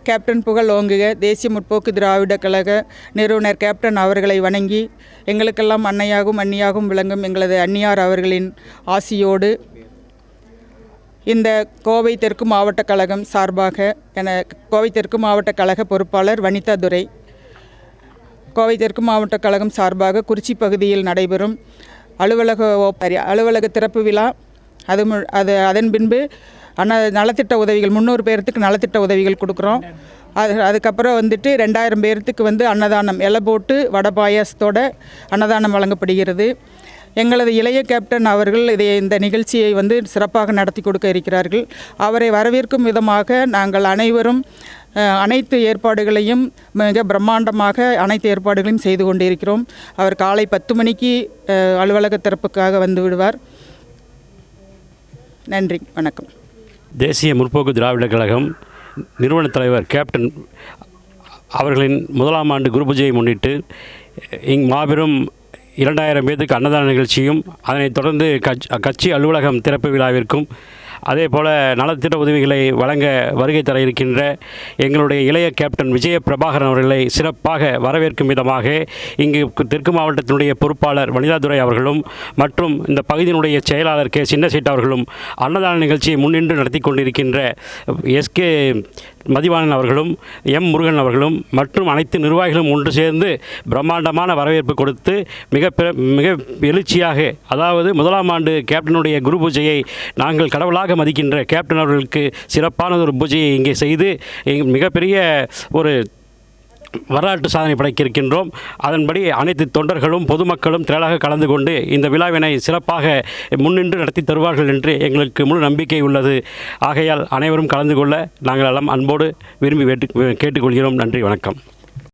Captain புகழ் ஓங்குக. தேசிய முற்போக்கு திராவிட கழக நிறுவனர் கேப்டன் அவர்களை வணங்கி எங்களுக்கெல்லாம் அன்னையாகவும் அண்ணியாகவும் விளங்கும் எங்களது அன்னியார் அவர்களின் ஆசியோடு இந்த கோவை தெற்கு மாவட்ட கழகம் சார்பாக கோவை தெற்கு மாவட்ட கழக பொறுப்பாளர் வனிதா துரை, கோவை தெற்கு மாவட்ட கழகம் சார்பாக குறிச்சி பகுதியில் நடைபெறும் அலுவலக திறப்பு விழா, அதன் பின்பு நலத்திட்ட உதவிகள் 300 பேர்த்துக்கு நலத்திட்ட உதவிகள் கொடுக்குறோம். அதுக்கப்புறம் 2000 பேர்த்துக்கு அன்னதானம் இலை போட்டு வடை பாயாசத்தோட அன்னதானம் வழங்கப்படுகிறது. எங்களது இளைய கேப்டன் அவர்கள் இந்த நிகழ்ச்சியை சிறப்பாக நடத்தி கொடுக்க இருக்கிறார்கள். அவரை வரவேற்கும் விதமாக நாங்கள் அனைவரும் அனைத்து ஏற்பாடுகளையும் மிக பிரம்மாண்டமாக அனைத்து ஏற்பாடுகளையும் செய்து கொண்டிருக்கிறோம். அவர் காலை 10 மணிக்கு அலுவலக திறப்புக்காக வந்து விடுவார். நன்றி, வணக்கம். தேசிய முற்போக்கு திராவிட கழகம் நிறுவன தலைவர் கேப்டன் அவர்களின் 1ஆம் ஆண்டு குரு பூஜையை முன்னிட்டு மாபெரும் 2000 பேருக்கு அன்னதான நிகழ்ச்சியும், அதனைத் தொடர்ந்து கட்சி அலுவலகம் திறப்பு விழாவிற்கும் அதே போல் நலத்திட்ட உதவிகளை வழங்க வருகை தர இருக்கின்ற எங்களுடைய இளைய கேப்டன் விஜய பிரபாகரன் அவர்களை சிறப்பாக வரவேற்கும் விதமாக இங்கு தெற்கு மாவட்டத்தினுடைய பொறுப்பாளர் வனிதா துரை அவர்களும் மற்றும் இந்த பகுதியினுடைய செயலாளர் கே சின்னசேட்டு அவர்களும் அன்னதான நிகழ்ச்சியை முன்னின்று நடத்தி கொண்டிருக்கின்ற எஸ்கே மதிவாணன் அவர்களும் முருகன் அவர்களும் மற்றும் அனைத்து நிர்வாகிகளும் ஒன்று சேர்ந்து பிரம்மாண்டமான வரவேற்பு கொடுத்து மிக எழுச்சியாக, அதாவது 1ஆம் ஆண்டு கேப்டனுடைய குரு பூஜையை நாங்கள் கடவுளாக மதிக்கின்ற கேப்டன் அவர்களுக்கு சிறப்பான ஒரு பூஜையை இங்கே செய்து மிகப்பெரிய ஒரு வரலாற்று சாதனை படைக்கிருக்கின்றோம். அதன்படி அனைத்து தொண்டர்களும் பொதுமக்களும் திரளாக கலந்து கொண்டு இந்த விழாவினை சிறப்பாக முன்னின்று நடத்தி தருவார்கள் என்று எங்களுக்கு முழு நம்பிக்கை உள்ளது. ஆகையால் அனைவரும் கலந்து கொள்ள நாங்கள் எல்லாம் அன்போடு விரும்பி கேட்டுக்கொள்கிறோம். நன்றி, வணக்கம்.